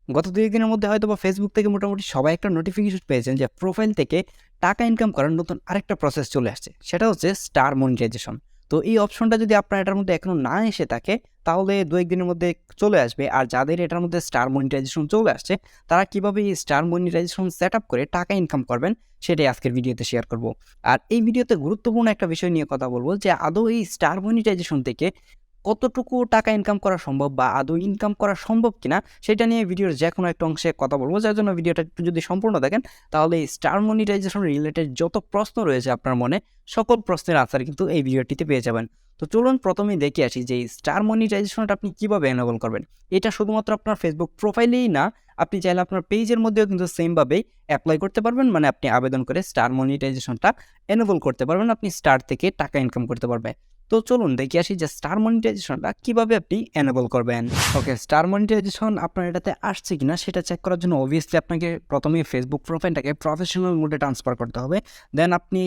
গত 2 দিনের মধ্যে হয়তোবা Facebook থেকে মোটামুটি সবাই একটা নোটিফিকেশন পেয়েছেন যে প্রোফাইল থেকে টাকা ইনকাম করার নতুন আরেকটা প্রসেস চলে আসছে। সেটা হচ্ছে স্টার মনিটাইজেশন। তো এই অপশনটা যদি আপনার এটার মধ্যে এখনো না এসে থাকে তাহলে 2-1 দিনের মধ্যে চলে আসবে। আর যাদের এটার মধ্যে স্টার মনিটাইজেশন চলে আসছে তারা কিভাবে এই স্টার মনিটাইজেশন সেটআপ করে টাকা ইনকাম করবেন সেটাই আজকের ভিডিওতে শেয়ার করব। আর এই ভিডিওতে গুরুত্বপূর্ণ একটা বিষয় নিয়ে কথা বলব যে আদৌ এই স্টার মনিটাইজেশন থেকে কতটুকু টাকা ইনকাম করা সম্ভব বা আদৌ ইনকাম করা সম্ভব কিনা সেটা নিয়ে ভিডিওর যে কোনো একটা অংশে কথা বলবো। যার জন্য ভিডিওটা একটু যদি সম্পূর্ণ দেখেন তাহলে এই স্টার মনিটাইজেশন রিলেটেড যত প্রশ্ন রয়েছে আপনার মনে সকল প্রশ্নের আনসার কিন্তু এই ভিডিওটিতে পেয়ে যাবেন। তো চলুন প্রথমেই দেখে আসি যে স্টার মনিটাইজেশনটা আপনি কিভাবে এনেবল করবেন। এটা শুধুমাত্র আপনার ফেসবুক প্রোফাইলেই না, আপনি চাইলে আপনার পেজের মধ্যেও কিন্তু সেমভাবেই অ্যাপ্লাই করতে পারবেন। মানে আপনি আবেদন করে স্টার মনিটাইজেশনটা এনেবল করতে পারবেন, আপনি স্টার থেকে টাকা ইনকাম করতে পারবেন। তো চলুন দেখে আসি যে স্টার মনিটাইজেশনটা কিভাবে আপনি এনেবল করবেন। ওকে, স্টার মনিটাইজেশন আপনার এটাতে আসছে কিনা সেটা চেক করার জন্য অবভিয়াসলি আপনাকে প্রথমে ফেসবুক প্রোফাইলটাকে প্রফেশনাল মোডে ট্রান্সফার করতে হবে। দেন আপনি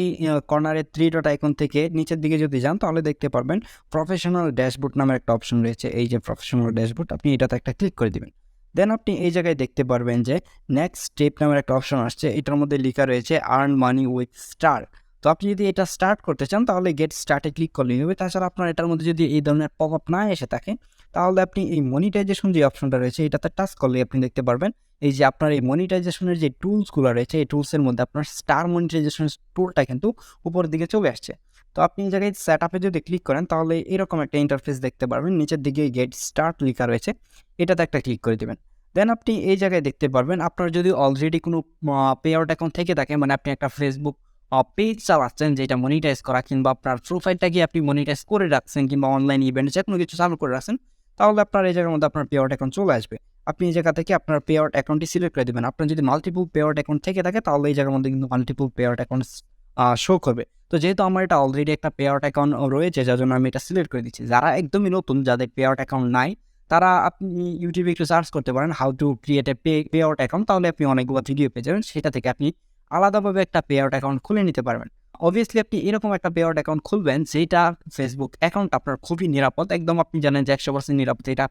কর্নারে 3 ডট আইকন থেকে নিচের দিকে যদি যান তাহলে দেখতে পারবেন প্রফেশনাল ড্যাশবোর্ড নামের একটা অপশন রয়েছে। এই যে প্রফেশনাল ড্যাশবোর্ড, আপনি এটাতে একটা ক্লিক করে দিবেন। দেন আপনি এই জায়গায় দেখতে পারবেন যে নেক্সট স্টেপ নামের একটা অপশন আসছে। এটার মধ্যে লেখা রয়েছে আর্ন মানি উইথ স্টার। তো আপনি যদি এটা স্টার্ট করতে চান তাহলে গেট স্টার্টে ক্লিক করলেই হবে। তাছাড়া আপনার এটার মধ্যে যদি এই ধরনের পপ আপ না এসে থাকে তাহলে আপনি এই মনিটাইজেশন যে অপশনটা রয়েছে এটাতে টাচ করলেই আপনি দেখতে পারবেন এই যে আপনার এই মনিটাইজেশনের যে টুলসগুলো রয়েছে এই টুলসের মধ্যে আপনার স্টার মনিটাইজেশন টুলটা কিন্তু উপরের দিকে চলে আসছে। তো আপনি এই জায়গায় সেট আপে যদি ক্লিক করেন তাহলে এরকম একটা ইন্টারফেস দেখতে পারবেন। নিচের দিকে গেট স্টার্ট লেখা রয়েছে, এটাতে একটা ক্লিক করে দেবেন। দেন আপনি এই জায়গায় দেখতে পারবেন আপনার যদি অলরেডি কোনো পে আউট অ্যাকাউন্ট থেকে থাকে, মানে আপনি একটা ফেসবুক পেজ চালাচ্ছেন যেটা মনিটাইজ করা, কিংবা আপনার প্রোফাইলটাকে আপনি মনিটাইজ করে রাখছেন, কিংবা অনলাইন ইভেন্ট যে কোনো কিছু চালু করে রাখছেন, তাহলে আপনার এই জায়গার মধ্যে আপনার পে আউট অ্যাকাউন্ট চলে আসবে। আপনি এই জায়গা থেকে আপনার পে আউট অ্যাকাউন্টটি সিলেক্ট করে দেবেন। আপনার যদি মাল্টিপল পে আউট অ্যাকাউন্ট থেকে থাকে তাহলে এই জায়গার মধ্যে কিন্তু multiple pay out account show করবে। তো যেহেতু আমার এটা অলরেডি একটা পে আউট অ্যাকাউন্ট রয়েছে যার জন্য আমি এটা সিলেক্ট করে দিচ্ছি। যারা একদমই নতুন, যাদের পে আউট অ্যাকাউন্ট নাই, তারা আপনি ইউটিউবে একটু সার্চ করতে পারেন how to create a pay out account, তাহলে আপনি অনেকগুলো ভিডিও পেয়ে যাবেন। সেটা থেকে আপনি আলাদাভাবে একটা পে আউট অ্যাকাউন্ট খুলে নিতে পারবেন। অবভিয়াসলি আপনি এরকম একটা পে আউট অ্যাকাউন্ট খুলবেন যেটা ফেসবুক অ্যাকাউন্ট আপনার খুবই নিরাপদ, একদম আপনি জানেন যে 100% নিরাপদ, এটা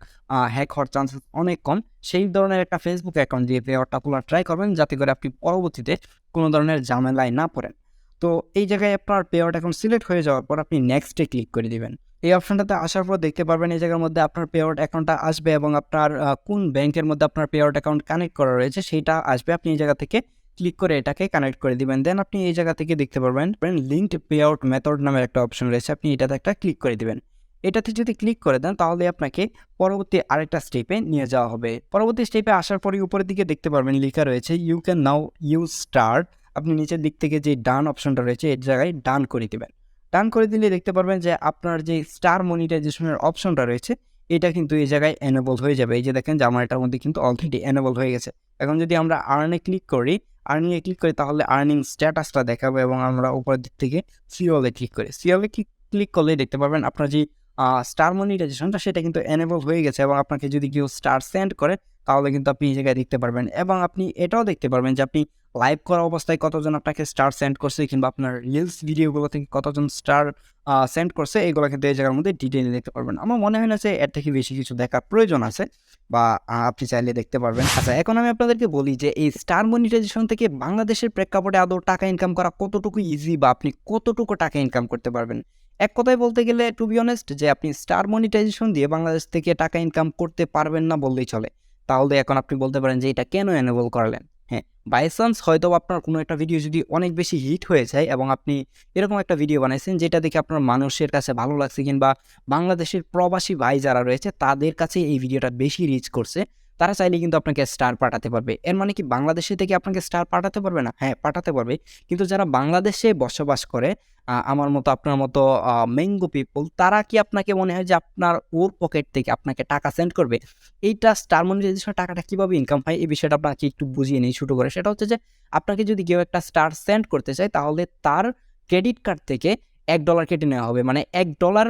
হ্যাক হওয়ার চান্সেস অনেক কম। সেই ধরনের একটা ফেসবুক অ্যাকাউন্ট দিয়ে পে আউটটা খোলার ট্রাই করবেন যাতে করে আপনি পরবর্তীতে কোনো ধরনের ঝামেলায় না পড়েন। তো এই জায়গায় আপনার পে আউট অ্যাকাউন্ট সিলেক্ট হয়ে যাওয়ার পর আপনি নেক্সটে ক্লিক করে দিবেন। এই অপশনটাতে আসার পর দেখতে পারবেন এই জায়গার মধ্যে আপনার পে আউট অ্যাকাউন্টটা আসবে এবং আপনার কোন ব্যাংকের মধ্যে আপনার পে আউট অ্যাকাউন্ট কানেক্ট করা রয়েছে সেইটা আসবে। আপনি এই জায়গা থেকে ক্লিক করে এটাকে কানেক্ট করে দিবেন। দেন আপনি এই জায়গা থেকে দেখতে পারবেন লিঙ্কড পে আউট মেথড নামের একটা অপশন রয়েছে, আপনি এটাতে একটা ক্লিক করে দিবেন। এটাতে যদি ক্লিক করে দেন তাহলে আপনাকে পরবর্তী আরেকটা স্টেপে নিয়ে যাওয়া হবে। পরবর্তী স্টেপে আসার পরে উপরের দিকে দেখতে পারবেন লেখা রয়েছে you can now use star. আপনি নিচের দিক থেকে যে ডান অপশনটা রয়েছে এর জায়গায় ডান করে দিবেন। ডান করে দিলে দেখতে পারবেন যে আপনার যে স্টার মনিটাইজেশনের অপশনটা রয়েছে এটা কিন্তু এই জায়গায় এনেবল হয়ে যাবে। এই যে দেখেন যে আমার এটার মধ্যে কিন্তু অলরেডি এনেবল হয়ে গেছে। এখন যদি আমরা আর্নে ক্লিক করি, আর্নিংয়ে ক্লিক করি তাহলে আর্নিং স্ট্যাটাসটা দেখাবে এবং আমরা উপরের দিক থেকে সিওলে ক্লিক করি। সিওলে ক্লিক করলেই দেখতে পারবেন আপনার যে স্টার মনিটাইজেশনটা সেটা কিন্তু এনেবল হয়ে গেছে এবং আপনাকে যদি কেউ স্টার সেন্ড করে তাহলে কিন্তু আপনি এই জায়গায় দেখতে পারবেন এবং আপনি এটাও দেখতে পারবেন যে আপনি লাইভ করা অবস্থায় কতজন আপনাকে স্টার সেন্ড করছে, কিংবা আপনার রিলস ভিডিওগুলো থেকে কতজন স্টার সেন্ড করছে, এগুলো কিন্তু এই জায়গার মধ্যে ডিটেইলে দেখতে পারবেন। আমার মনে হয় না যে এর থেকে বেশি কিছু দেখার প্রয়োজন আছে, বা আপনি চাইলে দেখতে পারবেন। আচ্ছা, এখন আমি আপনাদেরকে বলি যে এই স্টার মনিটাইজেশন থেকে বাংলাদেশের প্রেক্ষাপটে আদৌ টাকা ইনকাম করা কতটুকু ইজি, বা আপনি কতটুকু টাকা ইনকাম করতে পারবেন। এক কথায় বলতে গেলে টু বি অনেস্ট যে আপনি স্টার মনিটাইজেশন দিয়ে বাংলাদেশ থেকে টাকা ইনকাম করতে পারবেন না বললেই চলে। তাহলে এখন আপনি বলতে পারেন যে এটা কেন এনেবল করলেন। হ্যাঁ, বাই চান্স হয়তো আপনার কোনো একটা ভিডিও যদি অনেক বেশি হিট হয়ে যায় এবং আপনি এরকম একটা ভিডিও বানাইছেন যেটা দেখে আপনার মানুষের কাছে ভালো লাগছে, কিংবা বাংলাদেশের প্রবাসী ভাই যারা রয়েছে তাদের কাছে এই ভিডিওটা বেশি রিচ করছে, তারা চাইলে কিন্তু আপনাকে স্টার পাঠাতে পারবে। এর মানে কি বাংলাদেশে থেকে আপনাকে স্টার পাঠাতে পারবে না? হ্যাঁ, পাঠাতে পারবে। কিন্তু যারা বাংলাদেশে বসবাস করে, আমার মতো আপনার মতো ম্যাঙ্গো পিপল, তারা কি আপনাকে মনে হয় যে আপনার ওর পকেট থেকে আপনাকে টাকা সেন্ড করবে? এইটা স্টার মনিটাইজেশন টাকাটা কিভাবে ইনকাম হয় এই বিষয়টা আপনাকে একটু বুঝিয়ে নিই ছোট করে। সেটা হচ্ছে যে আপনাকে যদি কেউ একটা স্টার সেন্ড করতে চায় তাহলে তার ক্রেডিট কার্ড থেকে $1 কেটে নেওয়া হবে। মানে $1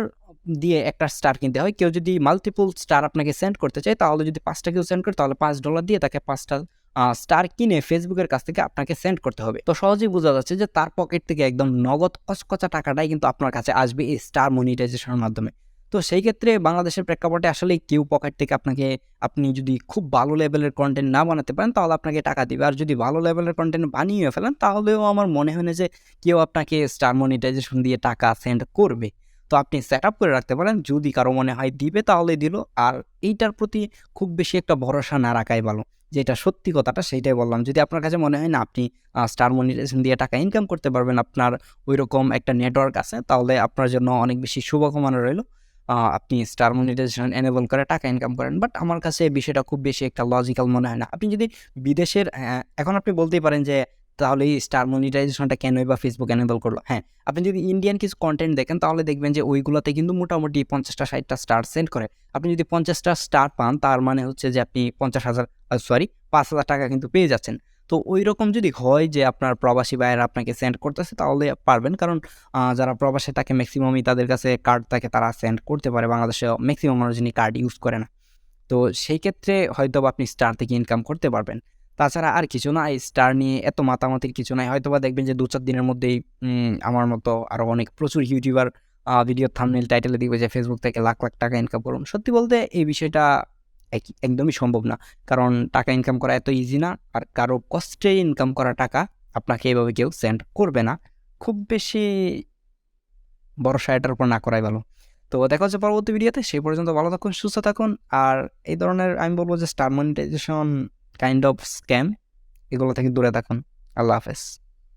দিয়ে একটা স্টার কিনতে হয়। কেউ যদি মাল্টিপল স্টার আপনাকে সেন্ড করতে চায় তাহলে যদি 5টা কেউ সেন্ড করে তাহলে $5 দিয়ে তাকে 5টা স্টার কিনে ফেসবুকের কাছ থেকে আপনাকে সেন্ড করতে হবে। তো সহজেই বোঝা যাচ্ছে যে তার পকেট থেকে একদম নগদ কচকচা টাকাটাই কিন্তু আপনার কাছে আসবে এই স্টার মনিটাইজেশনের মাধ্যমে। তো সেই ক্ষেত্রে বাংলাদেশের প্রেক্ষাপটে আসলে কেউ পকেট থেকে আপনি যদি খুব ভালো লেভেলের কন্টেন্ট না বানাতে পারেন তাহলে আপনাকে টাকা দিবে। আর যদি ভালো লেভেলের কন্টেন্ট বানিয়ে ফেলেন তাহলেও আমার মনে হয় না যে কেউ আপনাকে স্টার মনিটাইজেশন দিয়ে টাকা সেন্ড করবে। তো আপনি সেট আপ করে রাখতে পারেন, যদি কারো মনে হয় দিবে তাহলে দিল। আর এইটার প্রতি খুব বেশি একটা ভরসা না রাখাই ভালো। যেটা সত্যি কথাটা সেইটাই বললাম। যদি আপনার কাছে মনে হয় না আপনি স্টার মনিটাইজেশন দিয়ে টাকা ইনকাম করতে পারবেন, আপনার ওইরকম একটা নেটওয়ার্ক আছে, তাহলে আপনার জন্য অনেক বেশি শুভকামনা রইল। আপনি স্টার মনিটাইজেশন এনেবল করে টাকা ইনকাম করেন। বাট আমার কাছে বিষয়টা খুব বেশি একটা লজিক্যাল মনে হয় না। আপনি যদি বিদেশের এখন আপনি বলতেই পারেন যে তাহলে এই স্টার মনিটাইজেশনটা কেনই বা ফেসবুক এনেবল করলো? হ্যাঁ, আপনি যদি ইন্ডিয়ান কিছু কন্টেন্ট দেখেন তাহলে দেখবেন যে ওইগুলোতে কিন্তু মোটামুটি 50টা 60টা স্টার সেন্ড করে। আপনি যদি 50টা স্টার পান তার মানে হচ্ছে যে আপনি 5,000 টাকা কিন্তু পেয়ে যাচ্ছেন। তো ঐরকম যদি হয় যে আপনার প্রবাসী ভাইয়েরা আপনাকে সেন্ড করতেছে তাহলে পারবেন। কারণ যারা প্রবাসে থাকে ম্যাক্সিমামই তাদের কাছে কার্ড থাকে, তারা সেন্ড করতে পারে। বাংলাদেশে ম্যাক্সিমাম মানুষজনই কার্ড ইউজ করে না। তো সেই ক্ষেত্রে হয়তোবা আপনি স্টার থেকে ইনকাম করতে পারবেন। তাছাড়া আর কিছু না, এই স্টার নিয়ে এত মাতামাতির কিছু নাই। হয়তোবা দেখবেন যে ২-৪ দিনের মধ্যেই আমার মতো আরও অনেক প্রচুর ইউটিউবার ভিডিওর থাম্বনেইল টাইটেলে দেখবে যে ফেসবুক থেকে লাখ, লাখ টাকা ইনকাম করুন। সত্যি বলতে এই বিষয়টা একদমই সম্ভব না। কারণ টাকা ইনকাম করা এত ইজি না। আর কারো কষ্টে ইনকাম করা টাকা আপনাকে এভাবে কেউ সেন্ড করবে না। খুব বেশি ভরসা এটার উপর না করাই ভালো। তো দেখা হচ্ছে পরবর্তী ভিডিওতে। সেই পর্যন্ত ভালো থাকুন, সুস্থ থাকুন। আর এই ধরনের আমি বলব যে star monetization kind of scam, এগুলো থেকে দূরে থাকুন। আল্লাহ হাফেজ।